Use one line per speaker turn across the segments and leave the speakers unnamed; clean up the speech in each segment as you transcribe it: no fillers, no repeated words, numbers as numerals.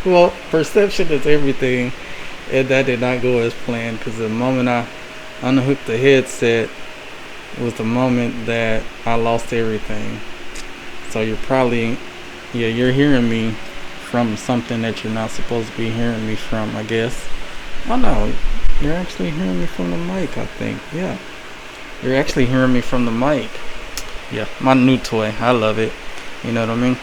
Well, perception is everything, and that did not go as planned. Because the moment I unhooked the headset was the moment that I lost everything. So you're probably, yeah, you're hearing me from something that you're not supposed to be hearing me from, I guess. Oh no, you're actually hearing me from the mic, I think. Yeah, you're actually hearing me from the mic. Yeah, my new toy. I love it. You know what I mean?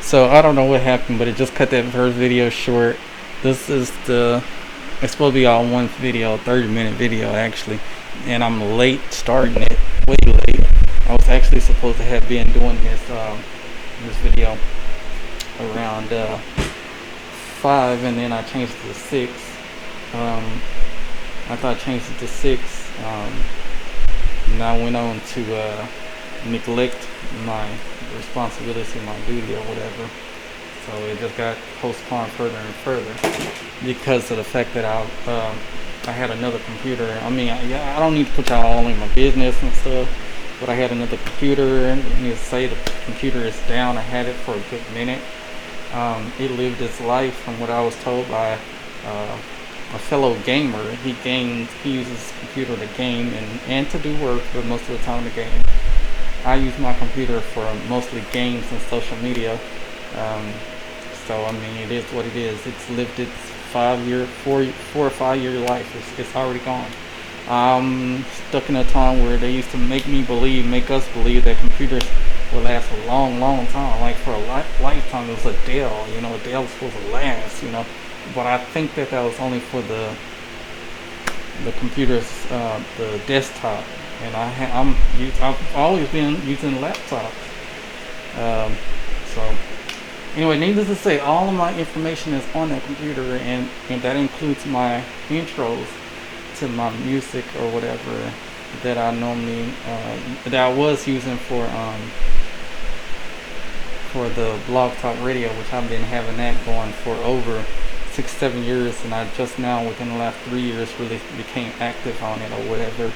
So I don't know what happened, but it just cut that first video short. This is the, it's supposed to be all one video, 30-minute video actually, and I'm late starting it, way late. I was actually supposed to have been doing this video around 5, and then I changed it to 6. I thought I changed it to 6, and I went on to neglect my responsibility, my duty, or whatever. So it just got postponed further and further because of the fact that I had another computer. I mean, I don't need to put y'all all in my business and stuff, but I had another computer, and you say the computer is down. I had it for a good minute. It lived its life, from what I was told by a fellow gamer. He uses his computer to game and to do work, but most of the time to game. I use my computer for mostly games and social media. So I mean, it is what it is. It's lived its 4 or 5 year life. It's already gone. I'm stuck in a time where they used to make us believe that computers will last a long, long time. Like for a lifetime, it was a Dell. You know, a Dell was supposed to last. You know, but I think that was only for the computers, the desktop. And I've always been using laptops. So anyway, needless to say, all of my information is on that computer, and that includes my intros to my music or whatever that I normally that I was using for the Blog Talk Radio, which I've been having that going for over 6-7 years, and I just now within the last 3 years really became active on it or whatever.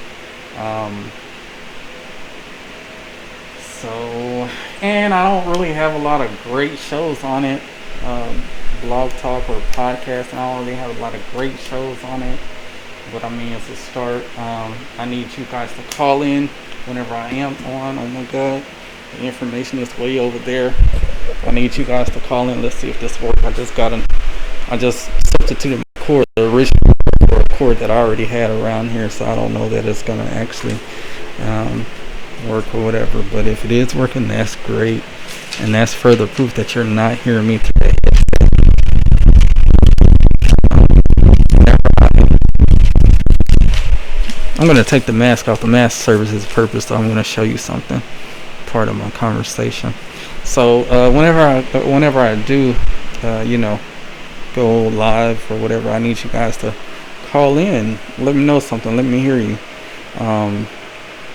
So, and I don't really have a lot of great shows on it, blog talk or podcast, and I don't really have a lot of great shows on it, but I mean, as a start, I need you guys to call in whenever I am on. Oh my god, the information is way over there. I need you guys to call in. Let's see if this works. I just substituted my cord, the original cord that I already had around here, so I don't know that it's gonna actually work or whatever, but if it is working, that's great, and that's further proof that you're not hearing me today. I'm gonna take the mask off. The mask serves its purpose, so I'm gonna show you something, part of my conversation. So whenever I do go live or whatever, I need you guys to call in. Let me know something. Let me hear you.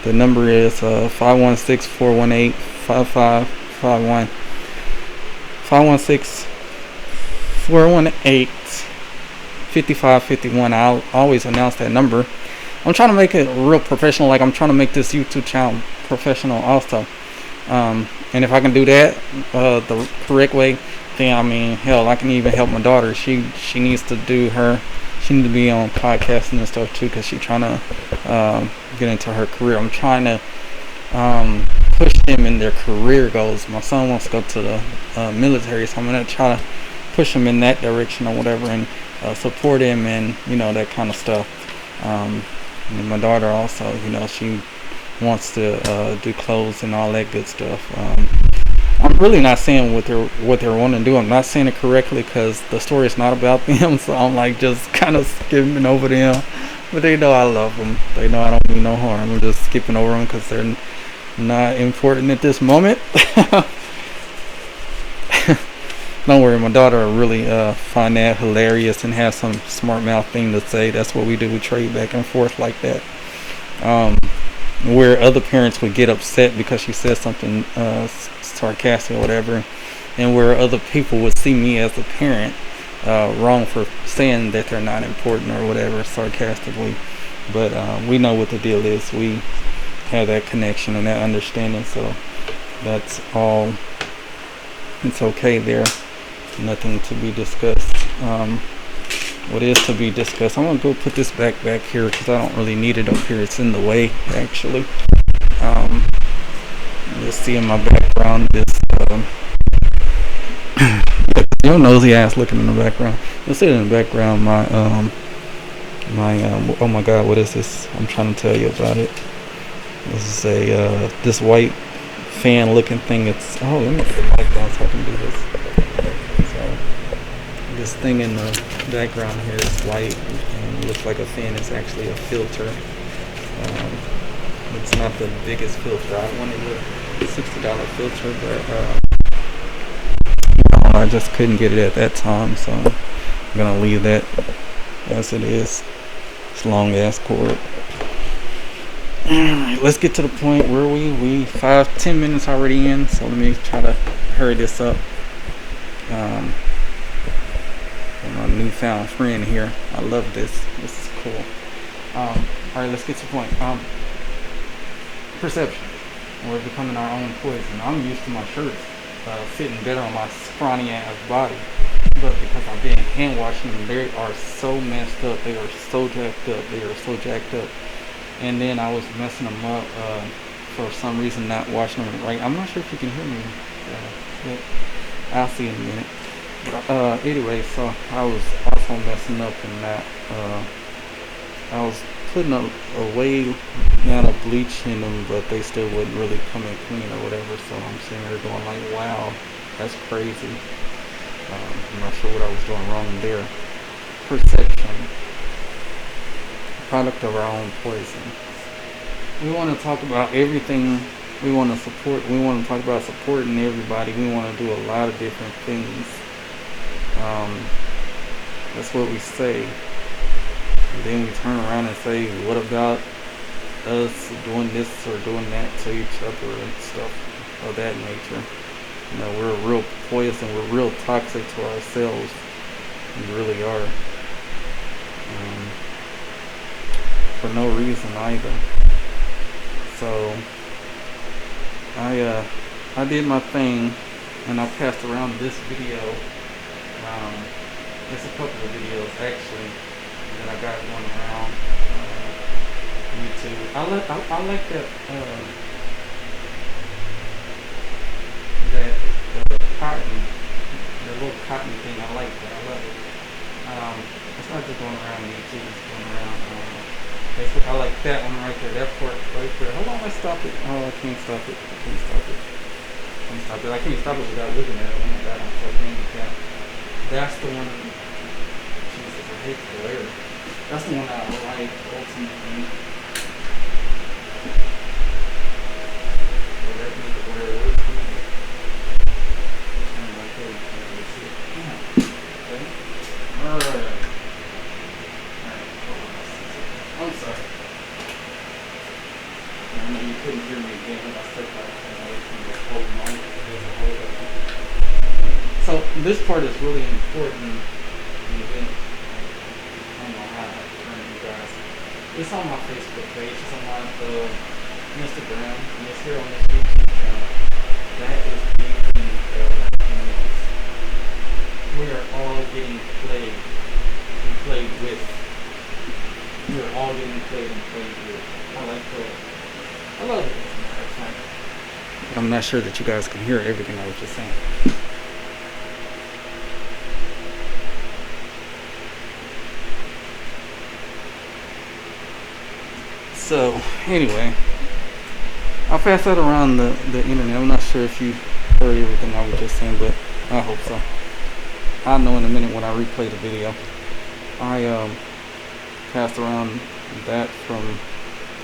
The number is 516-418-5551. 516-418-5551. I'll always announce that number. I'm trying to make it real professional. Like, I'm trying to make this YouTube channel professional also. And if I can do that the correct way, then I mean, hell, I can even help my daughter. She needs to be on podcasting and stuff too, because she's trying to get into her career. I'm trying to push them in their career goals. My son wants to go to the military, so I'm going to try to push him in that direction or whatever, and support him and that kind of stuff. And my daughter also, she wants to do clothes and all that good stuff. I'm really not saying what they're wanting to do. I'm not saying it correctly because the story is not about them. So I'm like just kind of skipping over them. But they know I love them. They know I don't mean no harm. I'm just skipping over them because they're not important at this moment. Don't worry, my daughter will really find that hilarious and have some smart mouth thing to say. That's what we do. We trade back and forth like that. Where other parents would get upset because she said something sarcastic or whatever, and where other people would see me as a parent wrong for saying that they're not important or whatever sarcastically. But we know what the deal is. We have that connection and that understanding, so that's all it's okay there. Nothing to be discussed. What is to be discussed? I'm gonna go put this back here because I don't really need it up here. It's in the way actually. Um, you'll see in my background this. Your nosy ass looking in the background. You'll see it in the background. Oh my God, what is this? I'm trying to tell you about it. This is this white fan looking thing. It's let me put the mic down so I can do this. So this thing in the background here is white and it looks like a fan. It's actually a filter. It's not the biggest filter. I wanted a $60 filter, but I just couldn't get it at that time, so I'm gonna leave that as it is. It's long ass cord. Alright, let's get to the point where we 5-10 minutes already in, so let me try to hurry this up. My newfound friend here. I love this. This is cool. Alright, let's get to the point. Perception. We're becoming our own poison. I'm used to my shirts fitting better on my scrawny ass body, but because I've been hand washing them, they are so messed up. They are so jacked up. And then I was messing them up for some reason, not washing them right. I'm not sure if you can hear me, but I'll see in a minute. But anyway, so I was also messing up in that. I was putting a way amount of bleach in them, but they still wouldn't really come in clean or whatever. So I'm sitting there going like, wow, that's crazy. I'm not sure what I was doing wrong there. Perception. Product of our own poison. We want to talk about everything. We want to support. We want to talk about supporting everybody. We want to do a lot of different things. That's what we say. And then we turn around and say, what about us doing this or doing that to each other and stuff of that nature? You know, we're a real poison. We're real toxic to ourselves. We really are. For no reason either. So I did my thing and I passed around this video. There's a couple of videos actually that I got going around YouTube. I like that cotton, the little cotton thing. I like that. I love it. It's not just going around YouTube. It's going around Facebook. I like that one right there. That part right there. Hold on, let's stop it. Oh, I can't stop it. I can't stop it. I can't stop it without looking at it. Oh my God, I'm so handicapped. That's the one. Jesus, I hate the glare. That's the one I like ultimately. Will that make the glare work? Okay. Alright. I'm sorry. I know you couldn't hear me again when I said that. So this part is really important. I don't know how to turn you guys. It's on my Facebook page. It's on my Instagram. And it's here on this YouTube channel. That is the thing we are all getting played and played with. We are all getting played and played with. I like that. I love it. I'm not sure that you guys can hear everything I was just saying. So, anyway, I'll pass that around the internet. I'm not sure if you heard everything I was just saying, but I hope so. I'll know in a minute when I replay the video. I passed around that from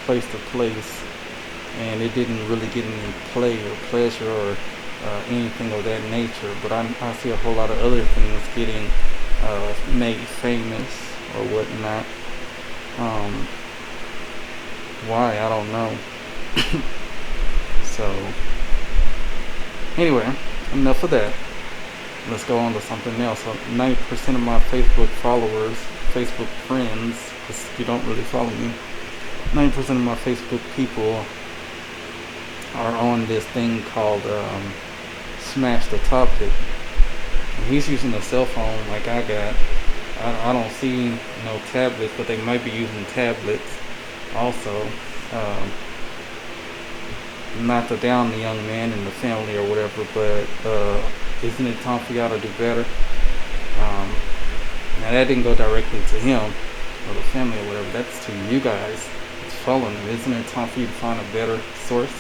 place to place, and it didn't really get any play or pleasure or anything of that nature. But I see a whole lot of other things getting made famous or whatnot. Why? I don't know. So, anyway, enough of that. Let's go on to something else. So 90% of my Facebook followers, Facebook friends, because you don't really follow me, 90% of my Facebook people are on this thing called smash the topic. And he's using a cell phone like I got. I don't see no tablets, but they might be using tablets also. Um, Not to down the young man and the family or whatever, but isn't it time for y'all to do better? Um, Now that didn't go directly to him or the family or whatever. That's to you guys. It's following him. Isn't it time for you to find a better source?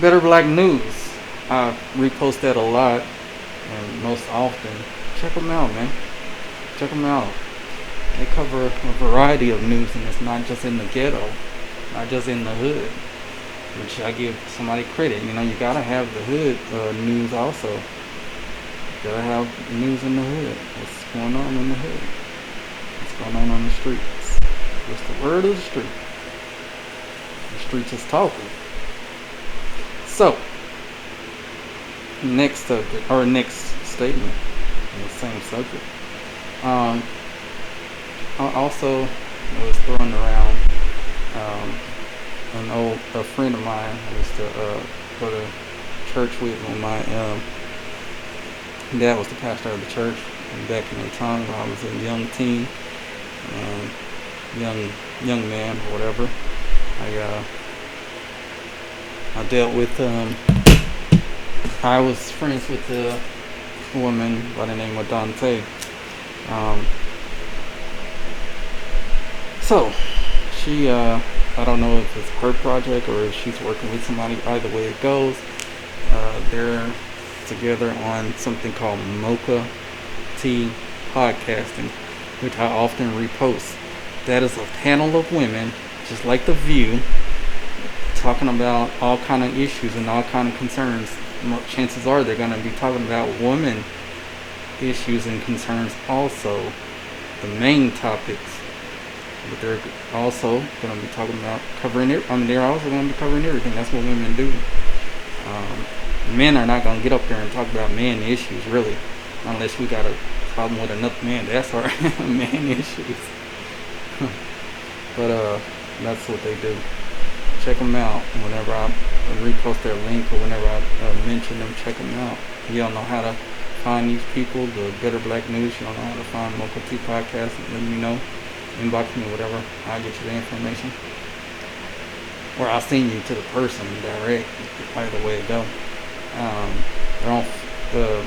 Better Black News. I repost that a lot and most often. Check them out, man. Check them out. They cover a variety of news, and it's not just in the ghetto, not just in the hood. Which I give somebody credit. You know, you gotta have the hood news also. You gotta have news in the hood. What's going on in the hood? What's going on the streets? What's the word of the street? The streets is talking. So, next subject, or next statement in the same subject. I also was throwing around a friend of mine I used to go to church with when my dad was the pastor of the church, and back in the time when I was a young teen, young man or whatever. I dealt with I was friends with a woman by the name of Dante. So she I don't know if it's her project or if she's working with somebody. Either way it goes, they're together on something called Mocha Tea Podcasting, which I often repost. That is a panel of women, just like The View, talking about all kind of issues and all kind of concerns. Chances are they're going to be talking about women issues and concerns also, the main topics. But they're also going to be talking about covering it. They're also going to be covering everything. That's what women do. Men are not going to get up there and talk about man issues, really, unless we got a problem with another man. That's our man issues. But that's what they do. Check them out. Whenever I repost their link or whenever I mention them, check them out. You don't know how to find these people, the Better Black News. You don't know how to find Mocha Tea Podcast. Let me know. Inbox me, whatever. I'll get you the information, or I'll send you to the person direct. Either way it go. They're on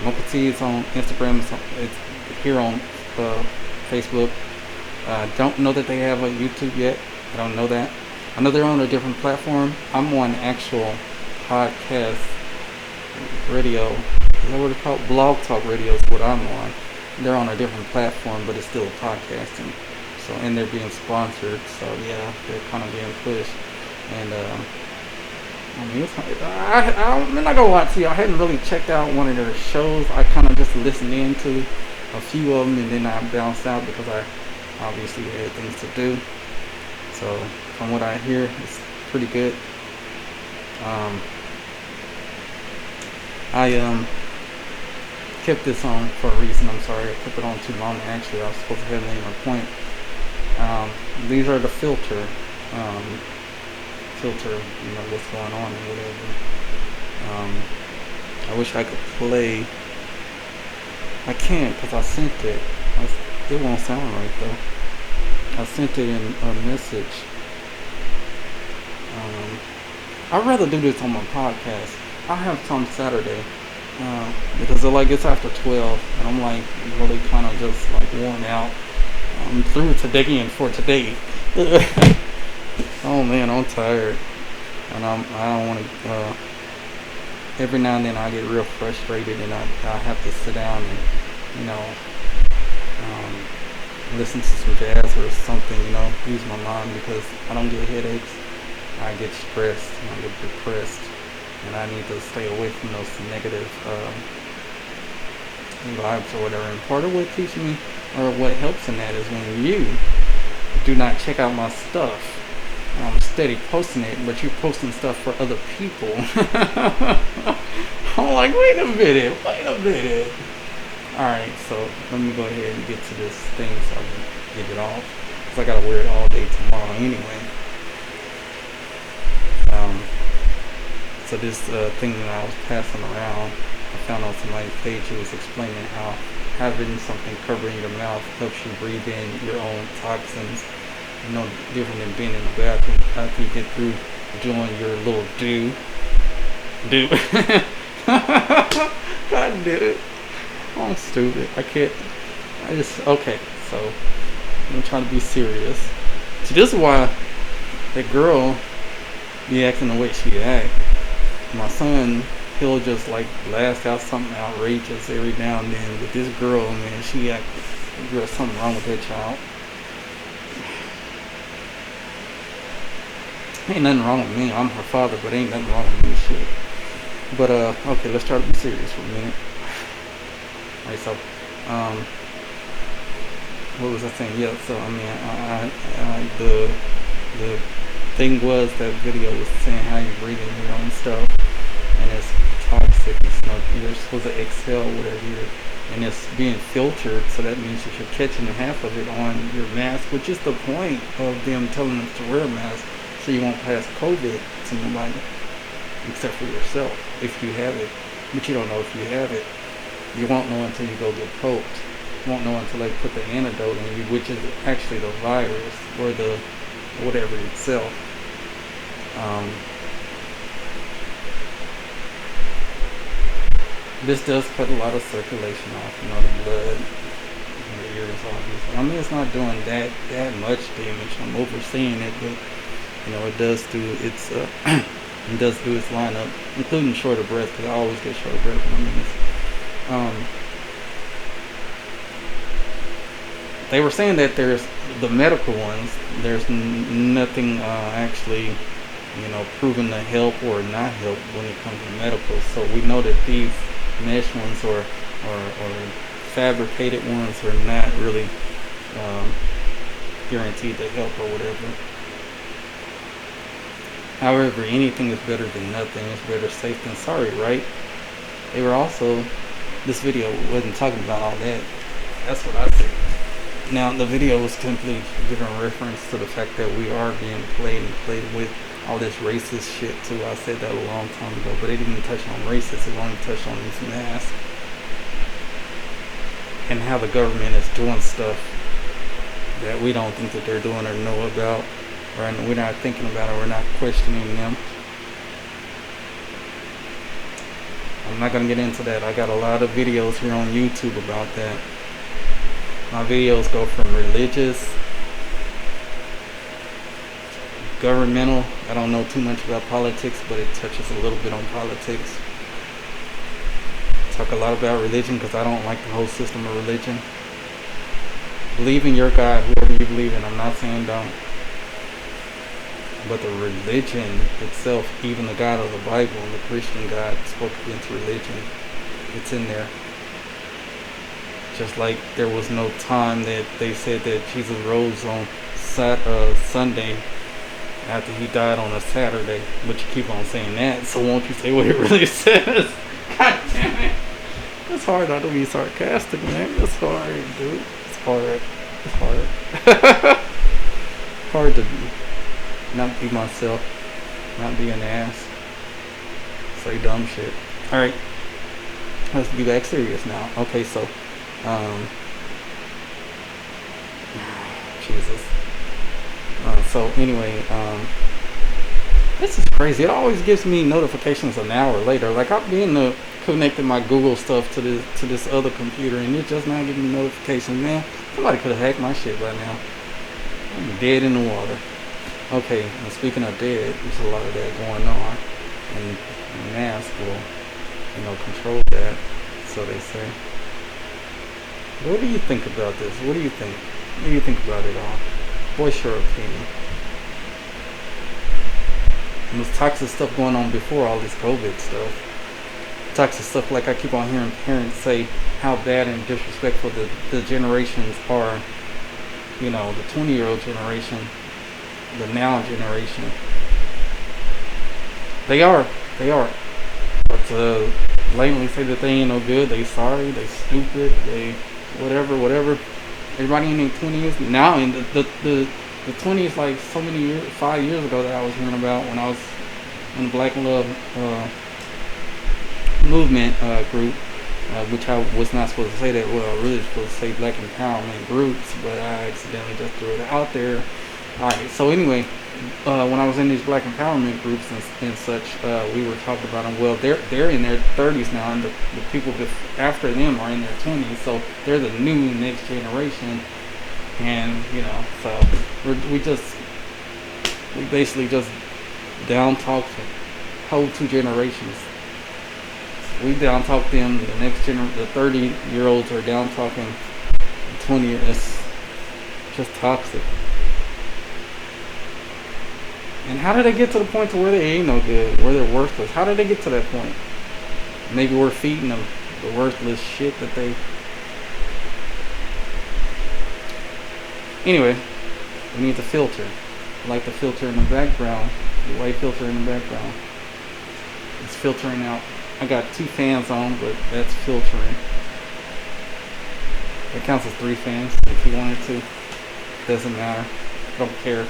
Mocha Tea is on Instagram. It's here on Facebook. Don't know that they have a YouTube yet. I don't know that. I know they're on a different platform. I'm on actual podcast radio. Is that what it's called? Blog Talk Radio is what I'm on. They're on a different platform, but it's still podcasting. So, and they're being sponsored. So yeah, they're kind of being pushed. And I'm not gonna lie to you. I hadn't really checked out one of their shows. I kind of just listened into a few of them, and then I bounced out because I obviously had things to do. So from what I hear, it's pretty good. I kept this on for a reason. I'm sorry I kept it on too long. Actually, I was supposed to have made my point. These are the filter, you know, what's going on and whatever. I wish I could play. I can't because I sent it. It won't sound right though. I sent it in a message. I'd rather do this on my podcast. I have some Saturday because it's after 12 and I'm like really kind of just like worn out. I'm through today and for today. Oh man, I'm tired, and I don't want to. Every now and then I get real frustrated, and I have to sit down and listen to some jazz or something. Use my mind because I don't get headaches. I get stressed and I get depressed, and I need to stay away from those negative vibes or whatever. And part of what keeps me, or what helps in that, is when you do not check out my stuff. I'm steady posting it, but you're posting stuff for other people. I'm like, wait a minute. Alright, so let me go ahead and get to this thing so I can get it off. Because I gotta wear it all day tomorrow anyway. So this thing that I was passing around, I found on somebody's page. It was explaining how having something covering your mouth helps you breathe in your own toxins. No different than being in the bathroom after you get through doing your little do. God, dude, I'm stupid. I can't. Okay. So I'm trying to be serious. So this is why that girl be acting the way she act. My son, he'll just like blast out something outrageous every now and then. But this girl, man, she act. There's something wrong with that child. Ain't nothing wrong with me. I'm her father, but ain't nothing wrong with me. Shit. But okay, let's try to be serious for a minute. Alright, so what was I saying? Yeah, so I mean, the thing was that video was saying how you breathe in your own stuff, and it's toxic. It's not, you're supposed to exhale whatever you're, and it's being filtered. So that means that you're catching half of it on your mask, which is the point of them telling us to wear a mask, so you won't pass COVID to nobody except for yourself if you have it. But you don't know if you have it. You won't know until you go get poked. You won't know until they put the antidote in you, which is actually the virus or the whatever itself. This does cut a lot of circulation off, the blood, the ears, all these. I mean, it's not doing that much damage. I'm overseeing it, but it does do its it does do its lineup, including short of breath, because I always get short of breath when I'm in this. They were saying that there's the medical ones. There's nothing actually, proven to help or not help when it comes to medical. So we know that these mesh ones or fabricated ones are not really guaranteed to help or whatever. However, anything is better than nothing. It's better safe than sorry, right? They were also, this video wasn't talking about all that. That's what I think. Now, the video was simply giving reference to the fact that we are being played with all this racist shit too. I said that a long time ago, but it didn't even touch on racist. It only touched on these masks and how the government is doing stuff that we don't think that they're doing or know about, or we're not thinking about it, we're not questioning them. I'm not going to get into that. I got a lot of videos here on YouTube about that. My videos go from religious, governmental. I don't know too much about politics, but it touches a little bit on politics. Talk a lot about religion because I don't like the whole system of religion. Believe in your God, whoever you believe in. I'm not saying don't. But the religion itself, even the God of the Bible, the Christian God, spoke against religion. It's in there. Just like there was no time that they said that Jesus rose on Sunday after he died on a Saturday. But you keep on saying that, so won't you say what it really says? God damn it. It's hard not to be sarcastic, man. It's hard, dude. It's hard. It's hard. Hard to not be myself, not be an ass, say dumb shit. Alright, let's be back serious now. Okay, so Jesus. So anyway, this is crazy. It always gives me notifications an hour later. Like I've been connected my Google stuff to this other computer, and it's just not giving me notifications. Man, somebody could have hacked my shit by now. I'm dead in the water. Okay, and speaking of dead, there's a lot of that going on, and the mask will, control that. So they say. What do you think about this? What do you think? What do you think about it all? What's your opinion? And there's toxic stuff going on before all this COVID stuff. Toxic stuff like I keep on hearing parents say how bad and disrespectful the generations are. The 20-year-old generation, the now generation. They are. But to blatantly say that they ain't no good, they sorry, they stupid, they whatever. Everybody in their 20s now, in the 20s, like so many years, 5 years ago that I was hearing about when I was in the Black Love movement group, which I was not supposed to say that. Well, I really supposed to say Black empowerment groups, but I accidentally just threw it out there. All right. So anyway, when I was in these Black empowerment groups and such, we were talking about them. Well, they're in their 30s now, and the people after them are in their 20s. So they're the new next generation, and so we basically just down talk whole two generations. We down talk them. The next the 30-year-olds are down talking 20. It's just toxic. And how did they get to the point to where they ain't no good, where they're worthless? How did they get to that point? Maybe we're feeding them the worthless shit that they. Anyway, we need to filter. I like the filter in the background, the white filter in the background. It's filtering out. I got 2 fans on, but that's filtering. That counts as 3 fans if you wanted to. Doesn't matter. I don't care.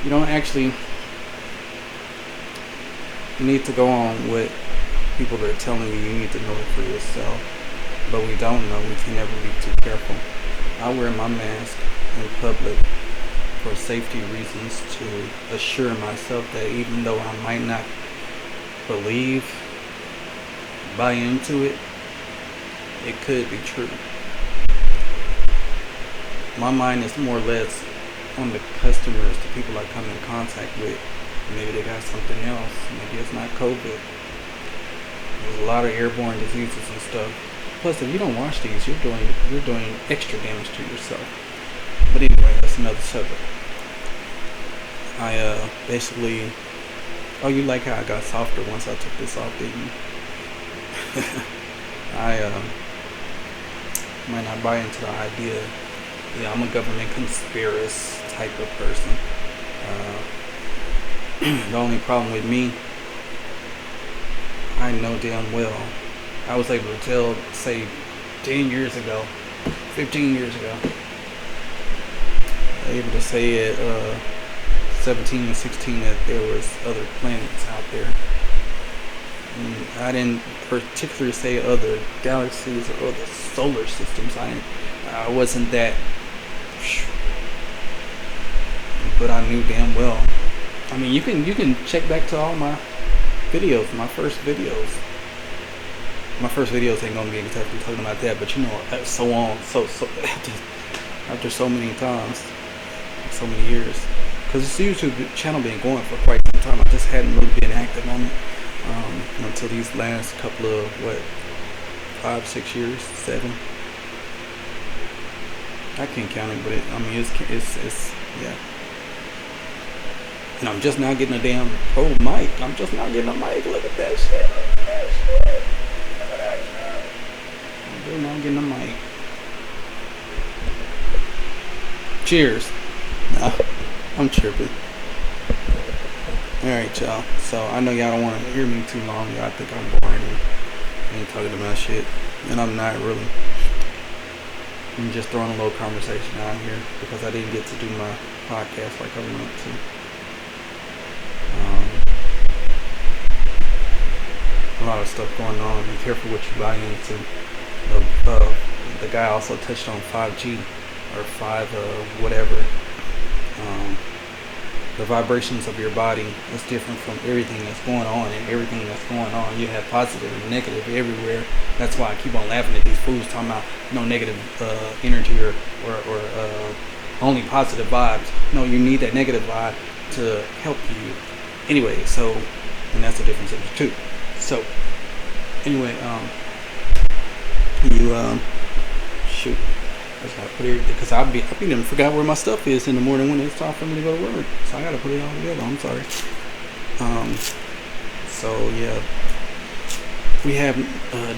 You don't actually need to go on what people are telling you. You need to know it for yourself. But we don't know. We can never be too careful. I wear my mask in public for safety reasons, to assure myself that even though I might not buy into it, it could be true. My mind is more or less on the customers, the people I come in contact with. Maybe they got something else. Maybe it's not COVID. There's a lot of airborne diseases and stuff. Plus, if you don't wash these, you're doing extra damage to yourself. But anyway, that's another subject. I basically. Oh, you like how I got softer once I took this off, didn't you? I might not buy into the idea. Yeah, I'm a government conspiracy type of person. The only problem with me, I know damn well, I was able to tell, say, 10 years ago, 15 years ago, able to say at 17 and 16 that there was other planets out there. And I didn't particularly say other galaxies or other solar systems. I wasn't that, but I knew damn well. I mean, you can check back to all my videos, my first videos. My first videos ain't gonna be exactly talking about that, but so on, so after so many times, so many years, because this YouTube channel been going for quite some time. I just hadn't really been active on it until these last couple of 5, 6 years, 7. I can't count it, but it's yeah. And I'm just now getting a damn mic. I'm just now getting a mic. Look at that shit. I'm just now getting a mic. Cheers. Nah, I'm tripping. Alright, y'all. So I know y'all don't want to hear me too long. Y'all think I'm boring and talking about shit. And I'm not really. I'm just throwing a little conversation out here because I didn't get to do my podcast like I wanted to. A lot of stuff going on. Be careful what you buy into. The guy also touched on 5G or 5 whatever. The vibrations of your body is different from everything that's going on, and everything that's going on, you have positive and negative everywhere. That's why I keep on laughing at these fools talking about no negative energy or only positive vibes. No, you need that negative vibe to help you. Anyway, so, and that's the difference of the two. So, anyway, shoot. I just gotta put everything, because I be done forgot where my stuff is in the morning when it's time for me to go to work. So I gotta put it all together. I'm sorry. So yeah, we have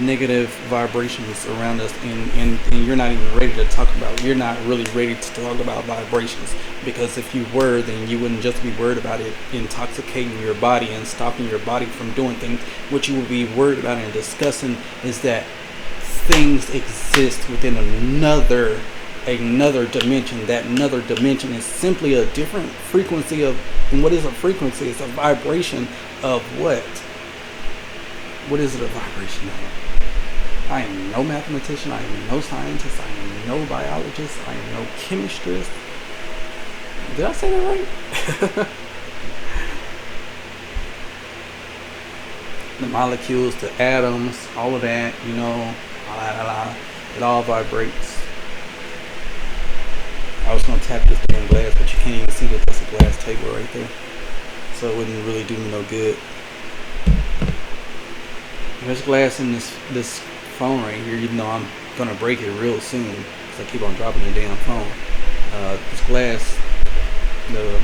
negative vibrations around us, and you're not even ready to talk about. You're not really ready to talk about vibrations, because if you were, then you wouldn't just be worried about it intoxicating your body and stopping your body from doing things. What you would be worried about and discussing is that things exist within another another dimension. That another dimension is simply a different frequency of, and what is a frequency? It's a vibration of what? What is it a vibration of? I am no mathematician, I am no scientist, I am no biologist, I am no chemist. Did I say that right? The molecules, the atoms, all of that, it all vibrates. I was gonna tap this damn glass, but you can't even see that that's a glass table right there. So it wouldn't really do me no good. There's glass in this phone right here, even though I'm gonna break it real soon because I keep on dropping the damn phone. This glass, the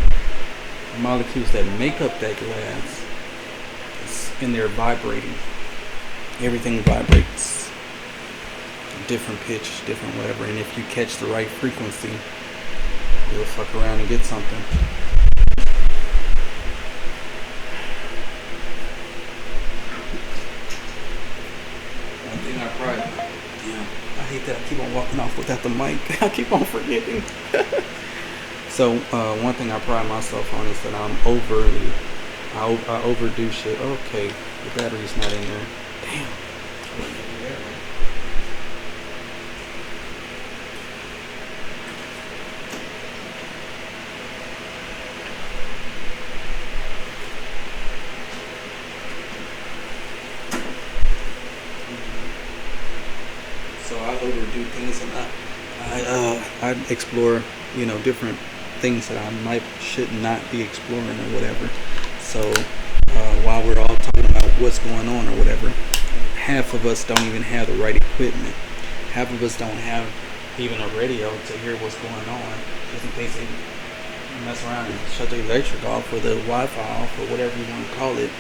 molecules that make up that glass, is in there vibrating. Everything vibrates. Different pitch, different whatever, and if you catch the right frequency, you'll fuck around and get something. One thing I pride, damn, I hate that I keep on walking off without the mic. I keep on forgetting. So one thing I pride myself on is that I overdo shit. Okay, the battery's not in there. Damn. So I overdo things, and I explore, different things that I should not be exploring or whatever. So while we're all talking about what's going on or whatever, half of us don't even have the right equipment. Half of us don't have even a radio to hear what's going on, just in case they mess around and shut the electric off or the Wi-Fi off or whatever you want to call it.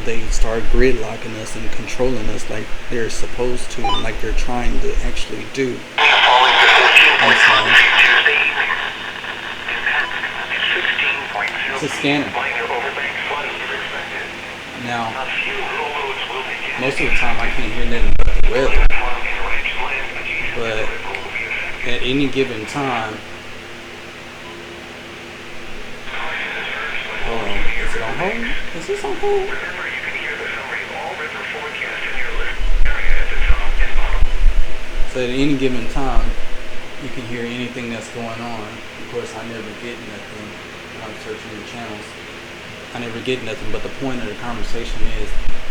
They start gridlocking us and controlling us like they're supposed to, and like they're trying to actually do. It's a scanner. Now, most of the time I can't hear nothing but the weather. But at any given time, hold on, is it on hold? Is this on hold? So at any given time, you can hear anything that's going on. Of course, I never get nothing when I'm searching the channels. I never get nothing, but the point of the conversation is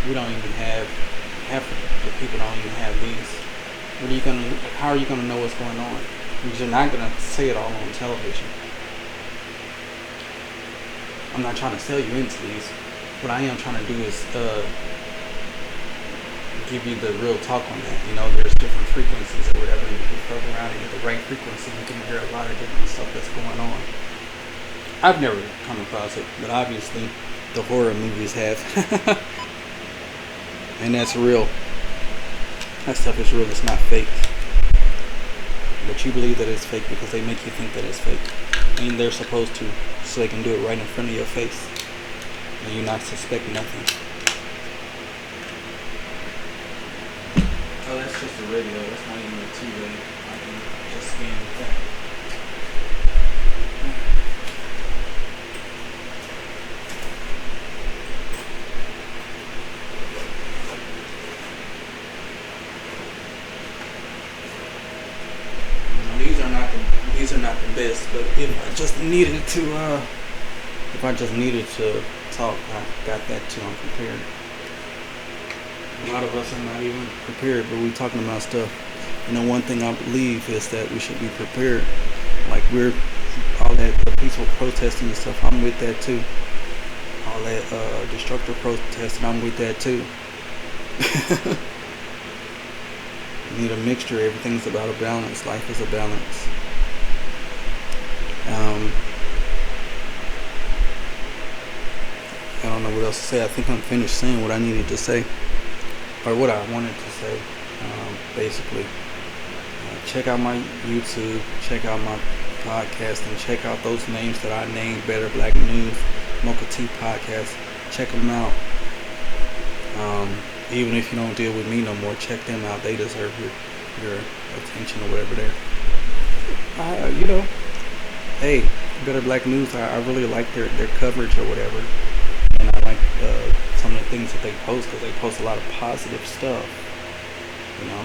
we don't even have, half of the people don't even have these. How are you gonna know what's going on? Because you're not gonna say it all on television. I'm not trying to sell you into these. What I am trying to do is give you the real talk on that. There's different frequencies or whatever. If you fuck around and get the right frequency, you can hear a lot of different stuff that's going on. I've never come across it, but obviously the horror movies have. And that's real. That stuff is real, it's not fake. But you believe that it's fake because they make you think that it's fake. And they're supposed to, so they can do it right in front of your face. And you not suspect nothing. Oh, that's just a radio, that's not even a two-way. I can just scan that. These are not the best, but if I just needed to talk, I got that too. I'm prepared. A lot of us are not even prepared, but we're talking about stuff. One thing I believe is that we should be prepared. Like all that peaceful protesting and stuff, I'm with that too. All that destructive protesting, I'm with that too. You need a mixture. Everything's about a balance. Life is a balance. I don't know what else to say. I think I'm finished saying what I needed to say, or what I wanted to say. Basically, check out my YouTube, check out my podcast, and check out those names that I named: Better Black News, Mocha Tea Podcast. Check them out. Even if you don't deal with me no more, check them out. They deserve your attention or whatever there. Hey, Better Black News. I really like their coverage or whatever, and I like some of the things that they post because they post a lot of positive stuff. You know,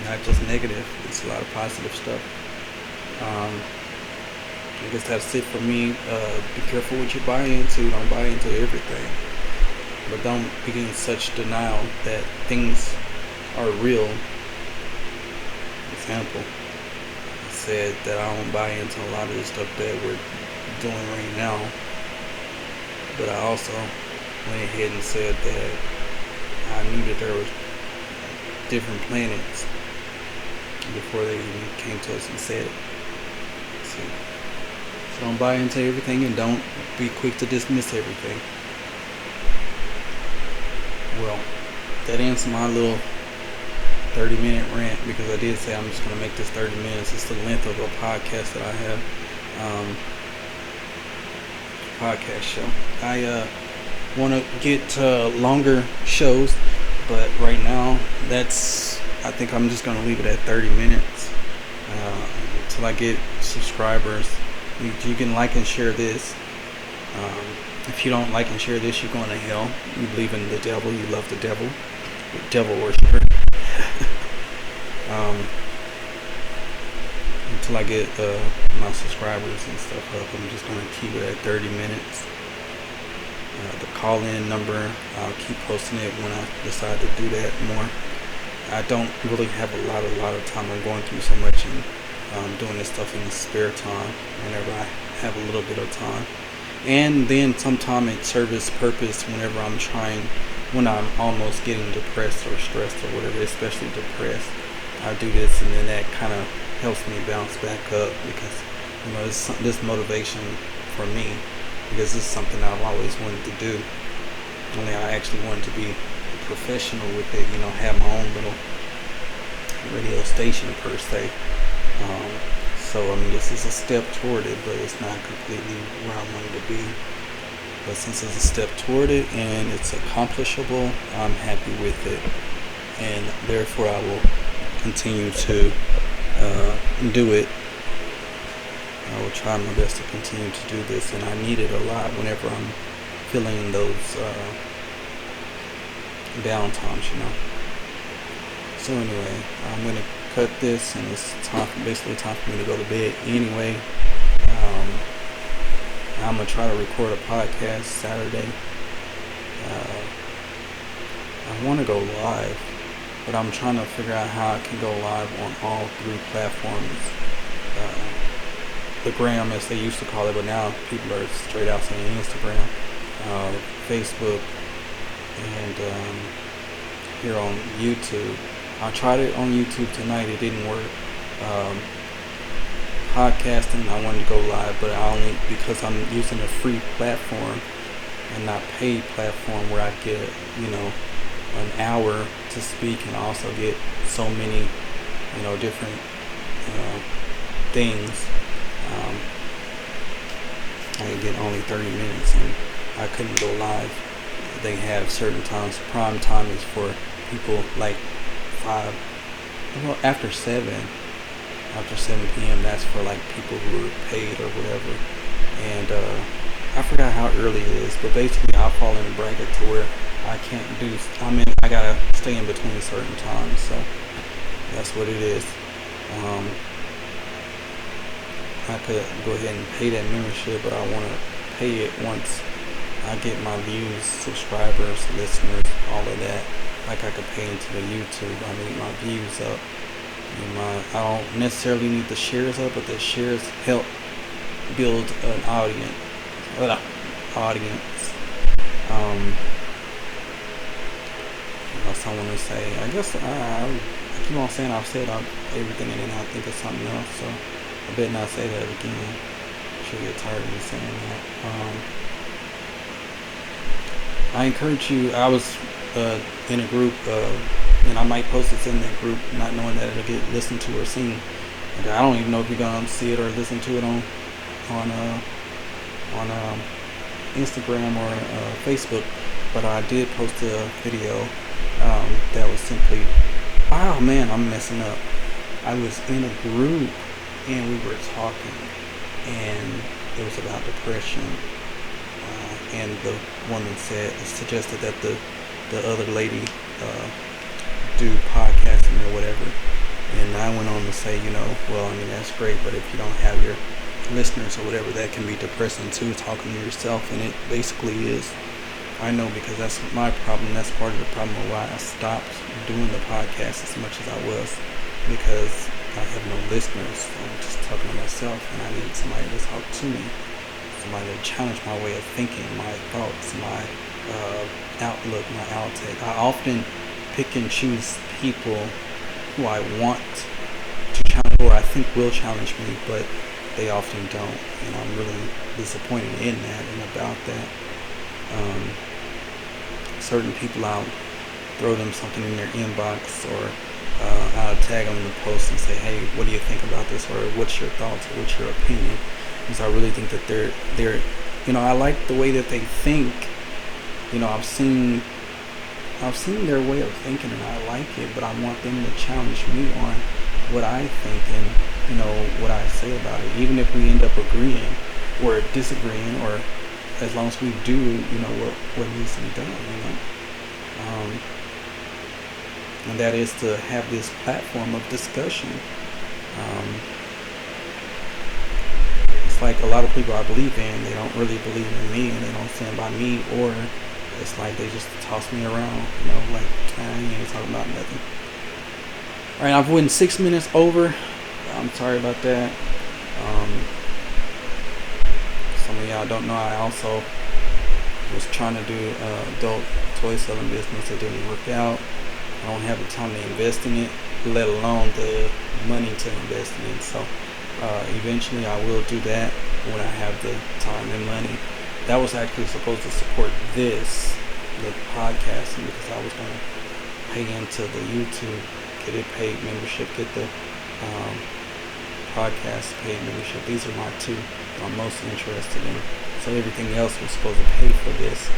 not just negative. It's a lot of positive stuff. Um, I guess that's it for me. Be careful what you buy into. Don't buy into everything, but don't be in such denial that things are real. Example, I said that I don't buy into a lot of the stuff that we're doing right now, but I also went ahead and said that I knew that there was different planets before they even came to us and said it. So don't buy into everything and don't be quick to dismiss everything. Well, that ends my little 30-minute rant because I did say I'm just going to make this 30 minutes. It's the length of a podcast that I have. Podcast show. I want to get longer shows, but right now I think I'm just going to leave it at 30 minutes until I get subscribers. You can like and share this. If you don't like and share this, you're going to hell. You believe in the devil. You love the devil. You're a devil worshiper. Until I get my subscribers and stuff up, I'm just going to keep it at 30 minutes. The call-in number, I'll keep posting it when I decide to do that more. I don't really have a lot of time. I'm going through so much and doing this stuff in the spare time whenever I have a little bit of time. And then sometime it serves purpose when I'm almost getting depressed or stressed or whatever, especially depressed. I do this and then that kind of helps me bounce back up because, it's this motivation for me because this is something I've always wanted to do. Only I actually wanted to be professional with it, have my own little radio station per se. So this is a step toward it, but it's not completely where I wanted to be. But since it's a step toward it and it's accomplishable, I'm happy with it, and therefore I will continue to do it. I will try my best to continue to do this, and I need it a lot whenever I'm feeling those down times, So anyway, I'm gonna cut this, and it's basically time for me to go to bed anyway. I'm gonna try to record a podcast Saturday. I want to go live, but I'm trying to figure out how I can go live on all 3 platforms. The gram, as they used to call it, but now people are straight out saying Instagram, Facebook, and here on YouTube. I tried it on YouTube tonight. It didn't work. Podcasting, I wanted to go live, but because I'm using a free platform and not paid platform where I get, an hour to speak and also get so many, different things. I get only 30 minutes and I couldn't go live. They have certain times. Prime time is for people like after 7 p.m. that's for like people who are paid or whatever. And I forgot how early it is, but basically I fall in a bracket to where I gotta stay in between certain times, so that's what it is. I could go ahead and pay that membership, but I want to pay it once I get my views, subscribers, listeners, all of that. Like I could pay into the YouTube. I need my views up. I don't necessarily need the shares up, but the shares help build an audience. What else I want to say? I guess I keep on saying I've said everything, and then I think of something else. So I better not say that again. I'm sure you get tired of me saying that. I encourage you. I was in a group, and I might post this in that group, not knowing that it'll get listened to or seen. Like, I don't even know if you're gonna see it or listen to it on Instagram or Facebook. But I did post a video that was simply, wow, man, I'm messing up.
I was in a group and we were talking, and it was about depression. And the woman suggested that the other lady do podcasting or whatever. And I went on to say, well, I mean, that's great, but if you don't have your listeners or whatever, that can be depressing too, talking to yourself. And it basically is. I know, because that's my problem. That's part of the problem of why I stopped doing the podcast as much as I was, because I have no listeners. I'm just talking to myself, and I need somebody to talk to me, somebody to challenge my way of thinking, my thoughts, my outlook, my outtake. I often pick and choose people who I want to challenge, or I think will challenge me, but they often don't, and I'm really disappointed in that and about that. Certain people, I'll throw them something in their inbox, or I'll tag them in the post and say, hey, what do you think about this, or what's your thoughts, or what's your opinion? Because I really think that they're I like the way that they think. I've seen their way of thinking, and I like it, but I want them to challenge me on what I think and what I say about it, even if we end up agreeing or disagreeing, or as long as we do what needs to be done, and that is to have this platform of discussion. It's like a lot of people I believe in, they don't really believe in me, and they don't stand by me, or it's like they just toss me around, like, you ain't talking about nothing. All right, I've went 6 minutes over. I'm sorry about that. Some of y'all don't know, I also was trying to do adult toy selling business. It didn't work out. I don't have the time to invest in it, let alone the money to invest in it. So eventually I will do that when I have the time and money. That was actually supposed to support the podcasting, because I was going to pay into the YouTube, get it paid membership, get the podcast paid membership. These are my two I'm most interested in. So everything else was supposed to pay for this.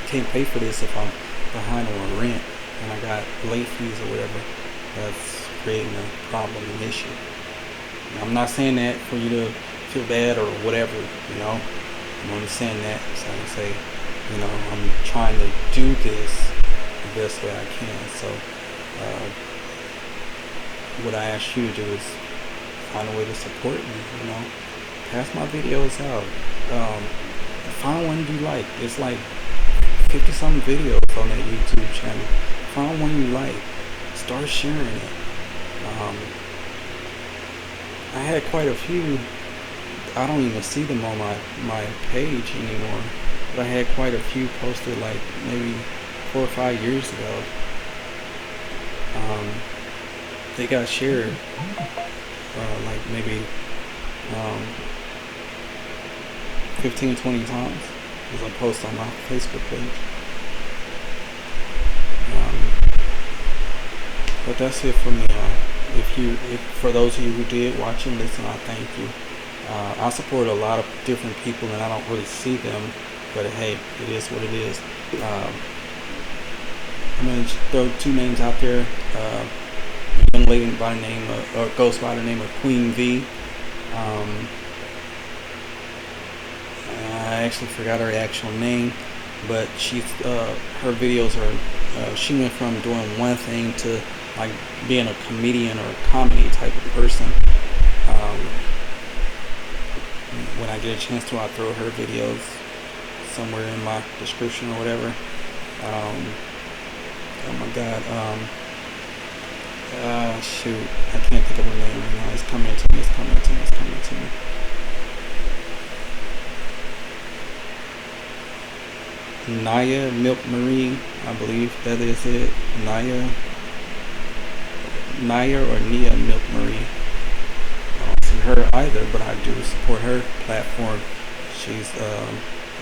Can't pay for this if I'm behind on rent and I got late fees or whatever. That's creating a problem, an issue. Now, I'm not saying that for you to feel bad or whatever, I'm only saying that so I can say, I'm trying to do this the best way I can. So what I ask you to do is find a way to support me, pass my videos out. Find one you like. It's like 50-something videos on that YouTube channel. Find one you like. Start sharing it. I had quite a few. I don't even see them on my page anymore. But I had quite a few posted like maybe 4 or 5 years ago. They got shared like maybe 15-20 times as I post on my Facebook page. But that's it for me. If for those of you who did watch and listen, I thank you. I support a lot of different people, and I don't really see them, but hey, it is what it is. I'm going to throw 2 names out there. A young lady by the name of, or goes by the name of Queen V. I actually forgot her actual name, but she's her videos are she went from doing one thing to like being a comedian or a comedy type of person. When I get a chance to, I'll throw her videos somewhere in my description or whatever. Oh my God. Shoot, I can't think of her name right now. It's coming to me. Naya Milk Marie, I believe that is it. Naya or Nia Milk Marie. I don't see her either, but I do support her platform. She's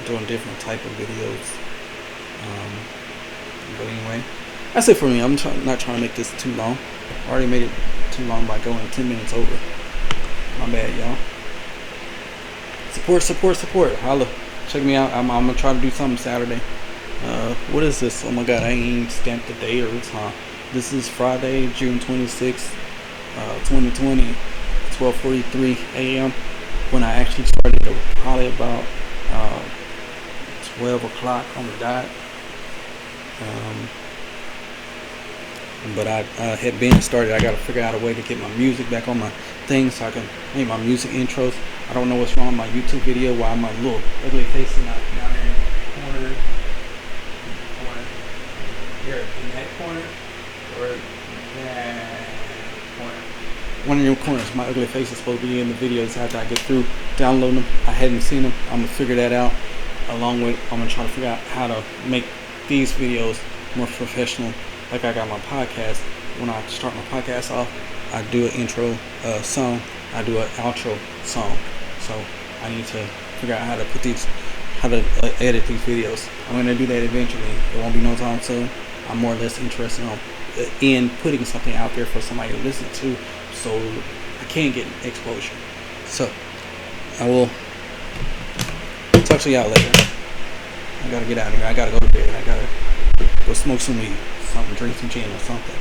doing different type of videos. But anyway, that's it for me. I'm not trying to make this too long. I already made it too long by going 10 minutes over. My bad, y'all. Support. Holla. Check me out. I'm gonna try to do something Saturday. What is this? Oh my God, I ain't stamped the date or time. This is Friday, June 26th. 2020, 12:43 a.m. When I actually started, it was probably about 12 o'clock on the dot. But I had been started. I got to figure out a way to get my music back on my thing so I can make my music intros. I don't know what's wrong with my YouTube video. Why my little ugly face is not down there in the corner. Here, in that corner, or that corner. One of your corners, my ugly face is supposed to be in the videos after I get through downloading them. I hadn't seen them. I'm gonna figure that out. Along with, I'm gonna try to figure out how to make these videos more professional. Like I got my podcast. When I start my podcast off, I do an intro song. I do an outro song. So I need to figure out how to put these, how to edit these videos. I'm gonna do that eventually. It won't be no time soon. I'm more or less interested in putting something out there for somebody to listen to, so I can get exposure. So I will talk to y'all later. I gotta get out of here. I gotta go to bed. I gotta go smoke some weed, something, drink some gin or something.